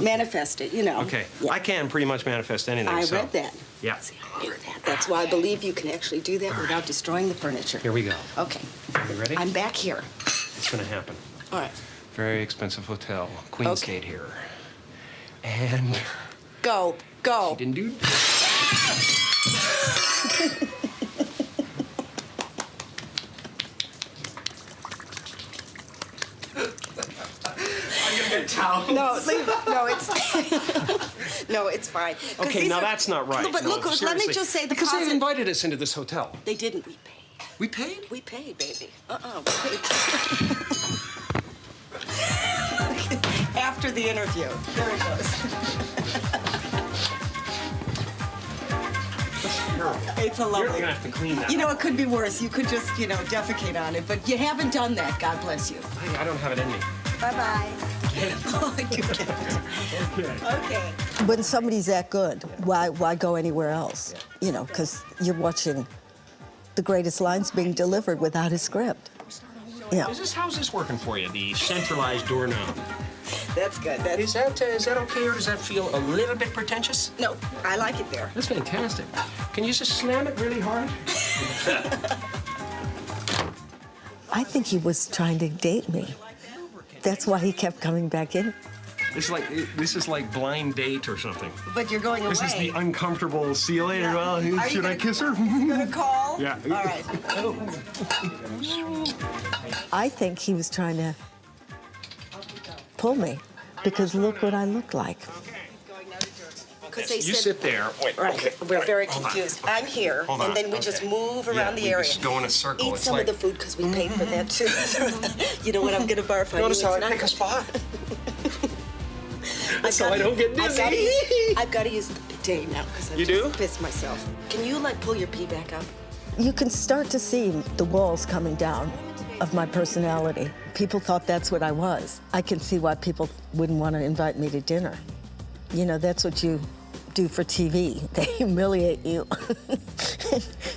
Manifest it. You know. Okay. I can pretty much manifest anything. I so. read that. Yeah. I knew that. That's why I believe you can actually do that without destroying the furniture. Here we go. Okay. You ready? I'm back here. It's gonna happen. All right. Very expensive hotel. Queen Okay. stayed here. And Go. Go. she didn't do. Towels. No, leave it. No, it's no, it's fine. 'Cause Okay, these now are- that's not right. No, but No, look, let me seriously. just say the because they positive. invited us into this hotel. They didn't. We paid. We paid? We paid, baby. We paid. After the interview. There it goes. It's a lovely. You're gonna have to clean that. You know, it could be worse. You could just, you know, defecate on it, but you haven't done that. God bless you. I don't have it in me. Bye-bye. Oh, you get it. Okay. When somebody's that good, why go anywhere else? You know, because you're watching the greatest lines being delivered without a script. Yeah. How's this working for you? The centralized door knob. That's good. Is that okay, or does that feel a little bit pretentious? No, I like it there. That's fantastic. Can you just slam it really hard? I think he was trying to date me. That's why he kept coming back in. This is like blind date or something. But you're going away. This is the uncomfortable. See you later. Well, Are should you I kiss her? You gonna call? Yeah. All right. I think he was trying to pull me because look what I look like. Because they You said, sit there. Wait. Right, Okay. we're very Hold on. confused. I'm here, Hold on. and then we just Okay. move Yeah, around the we area. just go in a circle. Eat It's some like- of the food because we paid for that too. You know what? I'm gonna barf on Notice you. how It's I not- pick a spot? I've So gotta I don't get I've dizzy. gotta use the bidet now because I You just do? pissed myself. Can you like pull your pee back up? You can start to see the walls coming down of my personality. People thought that's what I was. I can see why people wouldn't want to invite me to dinner. You know, that's what you do for TV. They humiliate you.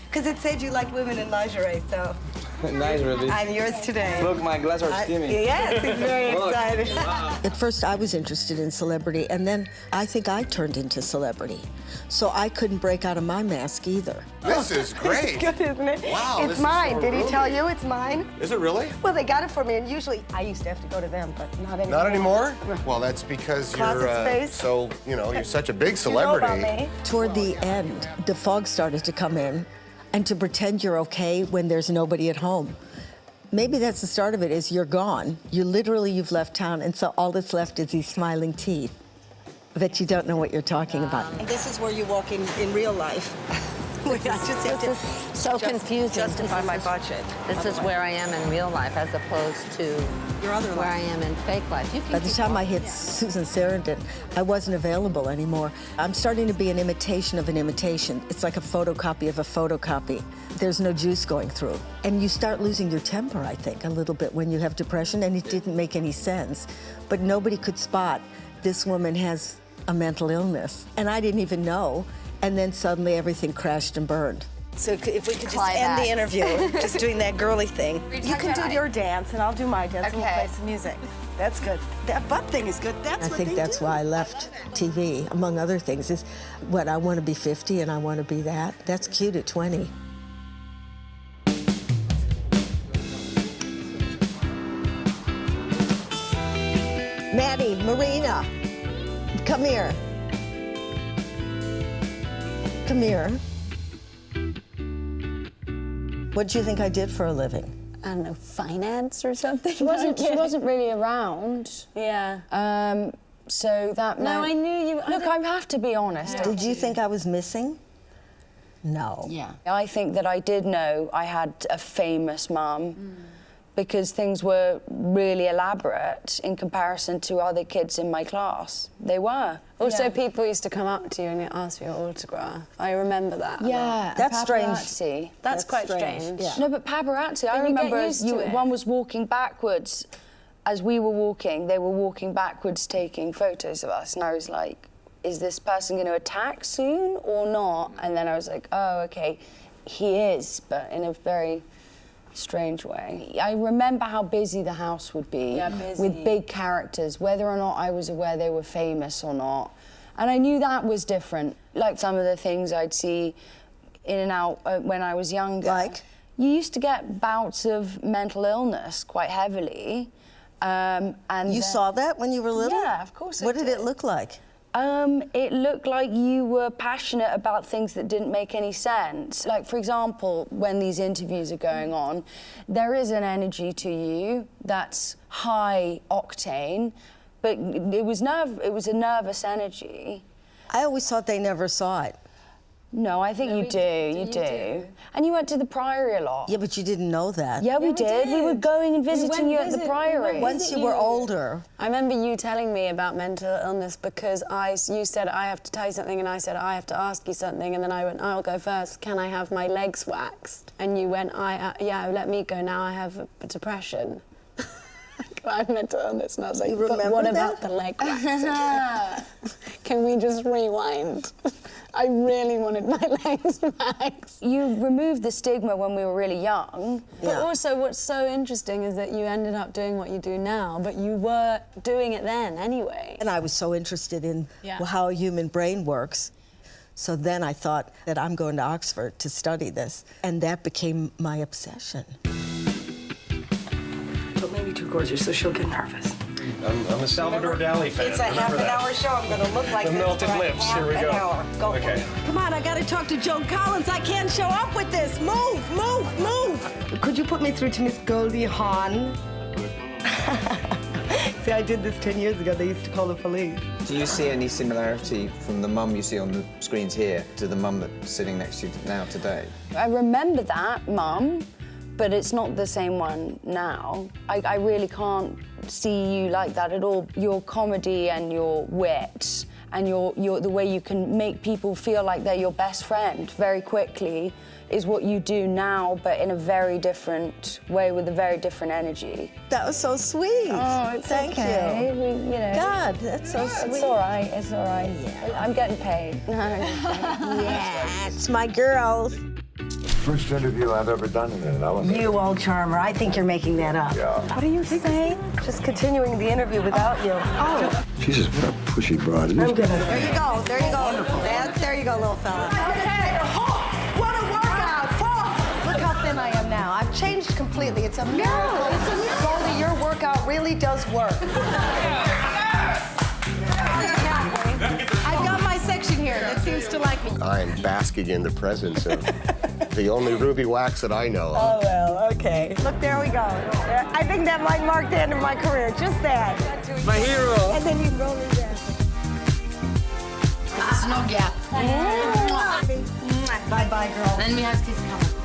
Because it said you liked women in lingerie, so Nice, really. I'm yours today. Look, my glasses are steaming. Yes, he's very Look. excited. At first, I was interested in celebrity, and then I think I turned into celebrity. So I couldn't break out of my mask either. This is great. It's good, isn't it? Wow, this It's is mine. so Did he roomy. tell you it's mine? Is it really? Well, they got it for me, and usually I used to have to go to them, but not anymore. Not anymore? Well, that's because Closet you're space. so, you're such a big You know about celebrity. me. Toward the end, the fog started to come in, and to pretend you're okay when there's nobody at home. Maybe that's the start of it, is you're gone. You've left town, and so all that's left is these smiling teeth that you don't know what you're talking about. And this is where you walk in real life. I just have to so confusing. justify my budget. This is where I am in real life as opposed to Your other where life. I am in fake life. You can By the keep time I walking. hit Susan Sarandon, I wasn't available anymore. I'm starting to be an imitation of an imitation. It's like a photocopy of a photocopy. There's no juice going through. And you start losing your temper, I think, a little bit when you have depression, and it didn't make any sense. But nobody could spot this woman has a mental illness. And I didn't even know. And then suddenly everything crashed and burned. So if we could just Climax. end the interview, just doing that girly thing. We You talked can do about your dance, and I'll do my dance, and we'll Okay. play some music. That's good. That butt thing is good. That's I what think they that's do. why I left TV, among other things, is what I want to be 50 and I want to be that. That's cute at 20. Maddie, Marina, come here. Come here. What do you think I did for a living? I don't know, finance or something? She wasn't really around. Yeah. So that No, meant... I knew you... Look, I have to be honest. Did you think I was missing? No. Yeah. I think that I did know I had a famous mum because things were really elaborate in comparison to other kids in my class. They were. Also, people used to come up to you and ask for your autograph. I remember that. Yeah, That's strange. paparazzi. That's quite strange. Yeah. No, but paparazzi, I But you get remember used to it. one was walking backwards. As we were walking, they were walking backwards taking photos of us. And I was like, is this person going to attack soon or not? And then I was like, oh, okay, he is, but in a very strange way. I remember how busy the house would be with big characters, whether or not I was aware they were famous or not. And I knew that was different. Like some of the things I'd see in and out when I was younger. Like? You used to get bouts of mental illness quite heavily. And You saw that when you were little? Yeah, of course I What did did. it look like? It looked like you were passionate about things that didn't make any sense. Like, for example, when these interviews are going on, there is an energy to you that's high octane, but it was a nervous energy. I always thought they never saw it. No, I think you do. And you went to the Priory a lot. Yeah, but you didn't know that. Yeah, we did. We were going and visiting you at the Priory. Once you were older. I remember you telling me about mental illness because you said, I have to tell you something, and I said, I have to ask you something, and then I went, I'll go first. Can I have my legs waxed? And you went, yeah, let me go now. I have depression. I have mental illness, and I was like, but what about the leg waxing? Can we just rewind? I really wanted my legs waxed. You removed the stigma when we were really young. But also, what's so interesting is that you ended up doing what you do now, but you were doing it then anyway. And I was so interested in how a human brain works. So then I thought that I'm going to Oxford to study this. And that became my obsession. But maybe too gorgeous, so she'll get nervous. I'm a Salvador Dali fan. It's a half an hour show. I'm going to look like The this melted for a lips. half Here we an go. hour. Go Okay. for it. Come on, I got to talk to Joan Collins. I can't show up with this. Move, move, move. Could you put me through to Miss Goldie Hawn? See, I did this 10 years ago. They used to call the police. Do you see any similarity from the mum you see on the screens here to the mum that's sitting next to you now today? I remember that, Mum, but it's not the same one now. I really can't see you like that at all. Your comedy and your wit and the way you can make people feel like they're your best friend very quickly is what you do now, but in a very different way with a very different energy. That was so sweet. Oh, it's Thank okay. you. God, that's so sweet. It's all right, it's all right. Yeah. I'm getting paid. Yeah, it's my girls. First interview I've ever done in an elevator. You old charmer. I think you're making that up. Yeah. What are you saying? Just continuing the interview without you. Oh. Jesus, what a pushy broad. I'm gonna. There you go. There you go. There you go, little fella. Okay. What a workout. Look how thin I am now. I've changed completely. It's a miracle. It's a miracle. Goldie, your workout really does work. I've got my section here that seems to like me. I'm basking in the presence of the only ruby wax that I know of. Oh, well, okay. Look, there we go. I think that might mark the end of my career. Just that. My hero. And then you roll me down. It's no gap. Bye-bye, girl. Then we have to kiss.